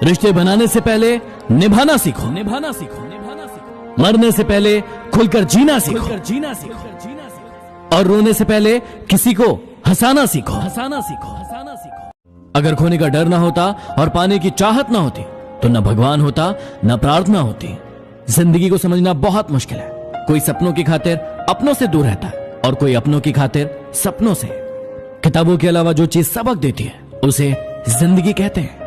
रिश्ते बनाने से पहले निभाना सीखो, निभाना सीखो, निभाना सीखो। मरने से पहले खुलकर जीना सीखो, जीना सीखो। और रोने से पहले किसी को हंसाना सीखो, हंसाना सीखो, हंसाना सीखो। अगर खोने का डर ना होता और पाने की चाहत ना होती तो न भगवान होता, न प्रार्थना होती। जिंदगी को समझना बहुत मुश्किल है। कोई सपनों की खातिर अपनों से दूर रहता है और कोई अपनों की खातिर सपनों से। किताबों के अलावा जो चीज सबक देती है उसे जिंदगी कहते हैं।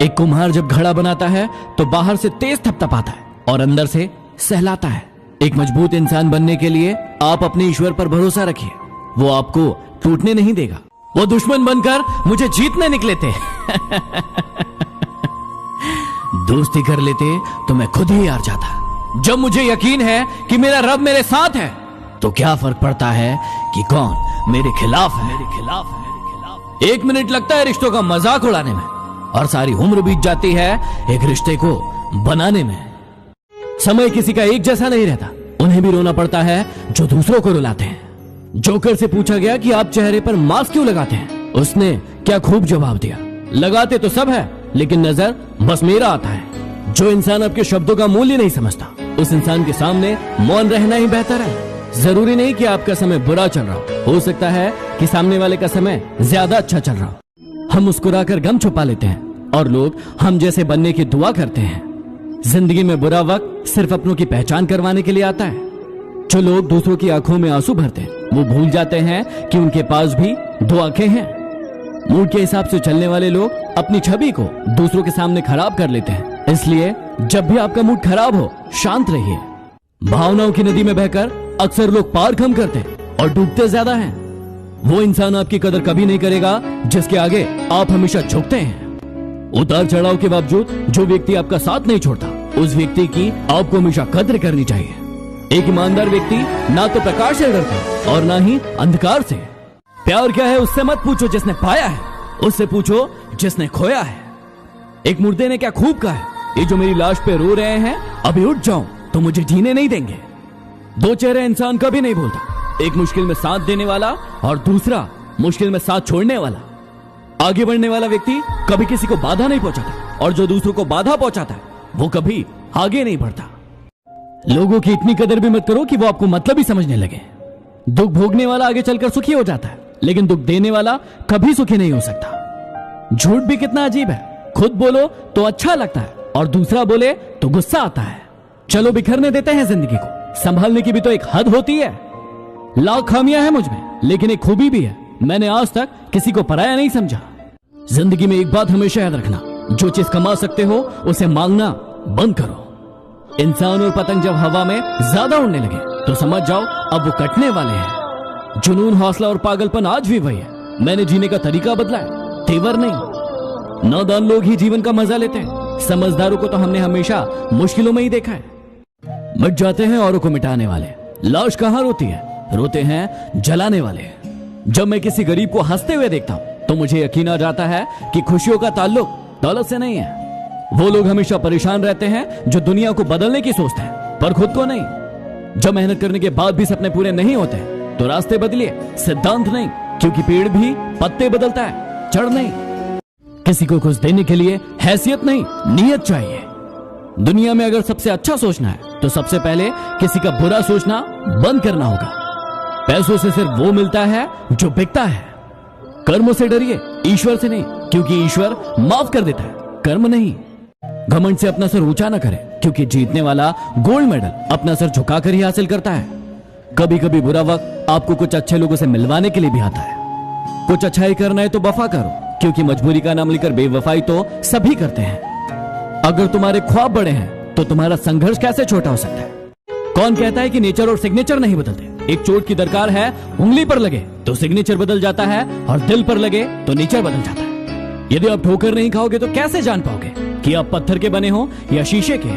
एक कुम्हार जब घड़ा बनाता है तो बाहर से तेज थपथपाता है और अंदर से सहलाता है। एक मजबूत इंसान बनने के लिए आप अपने ईश्वर पर भरोसा रखिए, वो आपको टूटने नहीं देगा। वो दुश्मन बनकर मुझे जीतने निकले थे दोस्ती कर लेते तो मैं खुद ही हार जाता। जब मुझे यकीन है कि मेरा रब मेरे साथ है तो क्या फर्क पड़ता है कि कौन मेरे खिलाफ है, मेरे खिलाफ है, मेरे खिलाफ है। 1 मिनट लगता है रिश्तों का मजाक उड़ाने में और सारी उम्र बीत जाती है एक रिश्ते को बनाने में। समय किसी का एक जैसा नहीं रहता, उन्हें भी रोना पड़ता है जो दूसरों को रुलाते हैं। जोकर से पूछा गया कि आप चेहरे पर मास्क क्यों लगाते हैं? उसने क्या खूब जवाब दिया, लगाते तो सब है लेकिन नजर बस मेरा आता है। जो इंसान आपके शब्दों का मूल्य नहीं समझता उस इंसान के सामने मौन रहना ही बेहतर है। जरूरी नहीं कि आपका समय बुरा चल रहा हो सकता है कि सामने वाले का समय ज्यादा अच्छा चल रहा हो। हम मुस्कुराकर गम छुपा लेते हैं और लोग हम जैसे बनने की दुआ करते हैं। जिंदगी में बुरा वक्त सिर्फ अपनों की पहचान करवाने के लिए आता है। जो लोग दूसरों की आंखों में आंसू भरते हैं वो भूल जाते हैं कि उनके पास भी 2 आंखें हैं। मूड के हिसाब से चलने वाले लोग अपनी छवि को दूसरों के सामने खराब कर लेते हैं। इसलिए जब भी आपका मूड खराब हो शांत रहिए। भावनाओं की नदी में बहकर अक्सर लोग पार कम करते हैं और डूबते ज्यादा हैं। वो इंसान आपकी कदर कभी नहीं करेगा जिसके आगे आप हमेशा झुकते हैं। उतार चढ़ाव के बावजूद जो व्यक्ति आपका साथ नहीं छोड़ता उस व्यक्ति की आपको हमेशा कद्र करनी चाहिए। एक ईमानदार व्यक्ति ना तो प्रकाश से डरता और ना ही अंधकार से। प्यार क्या है उससे मत पूछो जिसने पाया है, उससे पूछो जिसने खोया है। एक मुर्दे ने क्या खूब कहा है, ये जो मेरी लाश पे रो रहे हैं अभी उठ जाऊं तो मुझे जीने नहीं देंगे। 2 चेहरे इंसान कभी नहीं बोलता, एक मुश्किल में साथ देने वाला और दूसरा मुश्किल में साथ छोड़ने वाला। आगे बढ़ने वाला व्यक्ति कभी किसी को बाधा नहीं पहुंचाता और जो दूसरों को बाधा पहुंचाता है वो कभी आगे नहीं बढ़ता। लोगों की इतनी कदर भी मत करो कि वो आपको मतलब ही समझने लगे। दुख भोगने वाला आगे चलकर सुखी हो जाता है लेकिन दुख देने वाला कभी सुखी नहीं हो सकता। झूठ भी कितना अजीब है, खुद बोलो तो अच्छा लगता है और दूसरा बोले तो गुस्सा आता है। चलो बिखरने देते हैं जिंदगी को, संभालने की भी तो एक हद होती है। लाख खामियां हैं मुझ में लेकिन एक खूबी भी है, मैंने आज तक किसी को पराया नहीं समझा। जिंदगी में एक बात हमेशा याद रखना, जो चीज कमा सकते हो उसे मांगना बंद करो। इंसान और पतंग जब हवा में ज्यादा उड़ने लगे तो समझ जाओ अब वो कटने वाले हैं। जुनून, हौसला और पागलपन आज भी वही है। मैंने जीने का तरीका बदला है, तेवर नहीं। नादान लोग ही जीवन का मजा लेते हैं, समझदारों को तो हमने हमेशा मुश्किलों में ही देखा है। मिट जाते हैं औरों को मिटाने वाले, लाश कहां रोती है, रोते हैं जलाने वाले। जब मैं किसी गरीब को हंसते हुए देखता हूं तो मुझे यकीन आ जाता है कि खुशियों का ताल्लुक दौलत से नहीं है। वो लोग हमेशा परेशान रहते हैं जो दुनिया को बदलने की सोचते हैं पर खुद को नहीं। जब मेहनत करने के बाद भी सपने पूरे नहीं होते तो रास्ते बदलिए, सिद्धांत नहीं, क्योंकि पेड़ भी पत्ते बदलता है, जड़ नहीं। किसी को कुछ देने के लिए हैसियत नहीं, नियत चाहिए। दुनिया में अगर सबसे अच्छा सोचना है तो सबसे पहले किसी का बुरा सोचना बंद करना होगा। पैसों से सिर्फ वो मिलता है जो बिकता है। कर्मों से डरिए, ईश्वर से नहीं, क्योंकि ईश्वर माफ कर देता है, कर्म नहीं। घमंड से अपना सर ऊंचा ना करें, क्योंकि जीतने वाला गोल्ड मेडल अपना सर झुकाकर ही हासिल करता है। कभी कभी बुरा वक्त आपको कुछ अच्छे लोगों से मिलवाने के लिए भी आता है। कुछ अच्छाई करना है तो वफा करो, क्योंकि मजबूरी का नाम लेकर बेवफाई तो सभी करते हैं। अगर तुम्हारे ख्वाब बड़े हैं तो तुम्हारा संघर्ष कैसे छोटा हो सकता है? कौन कहता है कि नेचर और सिग्नेचर नहीं बदलते? एक चोट की दरकार है, उंगली पर लगे तो सिग्नेचर बदल जाता है और दिल पर लगे तो नेचर बदल जाता है। यदि आप ठोकर नहीं खाओगे तो कैसे जान पाओगे कि आप पत्थर के बने हो या शीशे के?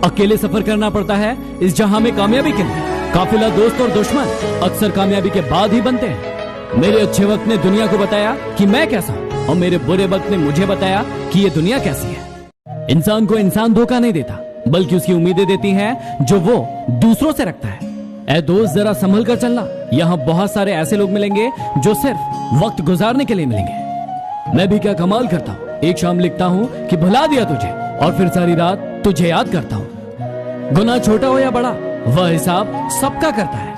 अकेले सफर करना पड़ता है इस जहां में कामयाबी के लिए। काफिला, दोस्त और दुश्मन अक्सर कामयाबी के बाद ही बनते हैं। मेरे अच्छे वक्त ने दुनिया को बताया कि मैं कैसा हूं और मेरे बुरे वक्त ने मुझे बताया कि ये दुनिया कैसी है। इंसान को इंसान धोखा नहीं देता, बल्कि उसकी उम्मीदें देती हैं जो वो दूसरों से रखता है। ऐ दोस्त, जरा संभल कर चलना, यहाँ बहुत सारे ऐसे लोग मिलेंगे जो सिर्फ वक्त गुजारने के लिए मिलेंगे। मैं भी क्या कमाल करता हूँ, एक शाम लिखता हूँ कि भुला दिया तुझे और फिर सारी रात तुझे याद करता हूँ। गुनाह छोटा हो या बड़ा, वह हिसाब सबका करता है।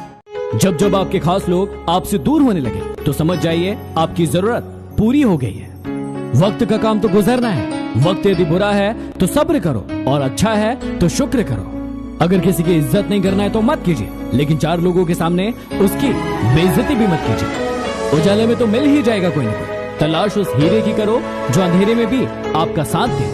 जब जब आपके खास लोग आपसे दूर होने लगे तो समझ जाइए आपकी जरूरत पूरी हो गई है। वक्त का काम तो गुजरना है। वक्त यदि बुरा है तो सब्र करो और अच्छा है तो शुक्र करो। अगर किसी की इज्जत नहीं करना है तो मत कीजिए, लेकिन चार लोगों के सामने उसकी बेइज्जती भी मत कीजिए। उजाले में तो मिल ही जाएगा कोई ना कोई। तलाश उस हीरे की करो जो अंधेरे में भी आपका साथ दे।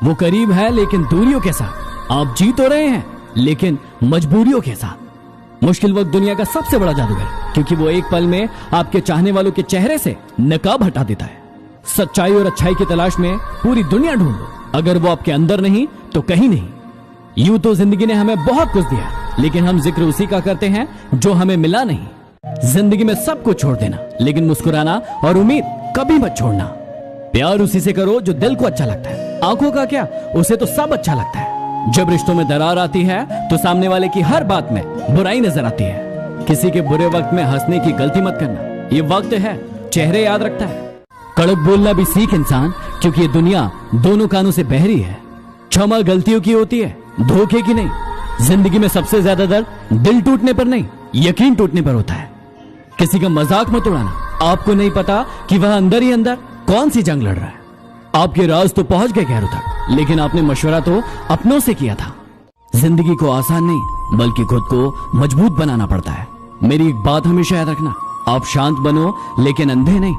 वो करीब है लेकिन दूरियों के साथ। आप जी तो रहे हैं लेकिन मजबूरियों के साथ। मुश्किल वक्त दुनिया का सबसे बड़ा जादूगर, क्योंकि वो एक पल में आपके चाहने वालों के चेहरे से नकाब हटा देता है। सच्चाई और अच्छाई की तलाश में पूरी दुनिया ढूंढ लो, अगर वो आपके अंदर नहीं तो कहीं नहीं। यूं तो जिंदगी ने हमें बहुत कुछ दिया, लेकिन हम जिक्र उसी का करते हैं जो हमें मिला नहीं। जिंदगी में सब कुछ छोड़ देना, लेकिन मुस्कुराना और उम्मीद कभी मत छोड़ना। प्यार उसी से करो जो दिल को अच्छा लगता है। आंखों का क्या, उसे तो सब अच्छा लगता है। जब रिश्तों में दरार आती है तो सामने वाले की हर बात में बुराई नजर आती है। किसी के बुरे वक्त में हंसने की गलती मत करना। ये वक्त है, चेहरे याद रखता है। कड़क बोलना भी सीख इंसान, क्योंकि ये दुनिया दोनों कानों से बहरी है। क्षमा गलतियों की होती है, धोखे की नहीं। जिंदगी में सबसे ज्यादा दर्द दिल टूटने पर नहीं, यकीन टूटने पर होता है। किसी का मजाक मत उड़ाना। आपको नहीं पता कि वह अंदर ही अंदर कौन सी जंग लड़ रहा है। आपके राज तो पहुंच गए गहरों तक, लेकिन आपने मशवरा तो अपनों से किया था। जिंदगी को आसान नहीं बल्कि खुद को मजबूत बनाना पड़ता है। मेरी एक बात हमेशा याद रखना, आप शांत बनो लेकिन अंधे नहीं।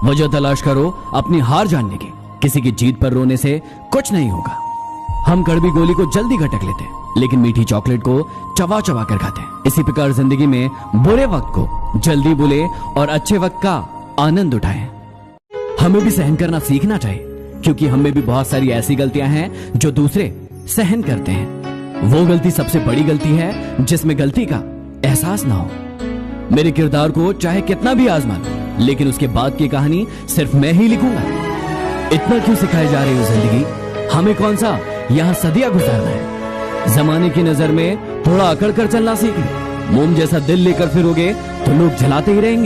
वजह तलाश करो अपनी हार जानने की। किसी की जीत पर रोने से कुछ नहीं होगा। हम कड़वी गोली को जल्दी घटक लेते हैं, लेकिन मीठी चॉकलेट को चबा चबा कर खाते हैं। इसी प्रकार जिंदगी में बुरे वक्त को जल्दी भूले और अच्छे वक्त का आनंद उठाएं। हमें भी सहन करना सीखना चाहिए, क्योंकि हमें भी बहुत सारी ऐसी गलतियां हैं जो दूसरे सहन करते हैं। वो गलती सबसे बड़ी गलती है जिसमें गलती का एहसास ना हो। मेरे किरदार को चाहे कितना भी आजमा लो, लेकिन उसके बाद की कहानी सिर्फ मैं ही लिखूंगा। इतना क्यों सिखाई जा रही हो जिंदगी, हमें कौन सा यहाँ सदिया गुजारना है। जमाने की नजर में थोड़ा अकड़ कर चलना सीख लो। मोम जैसा दिल लेकर फिरोगे तो लोग जलाते ही रहेंगे।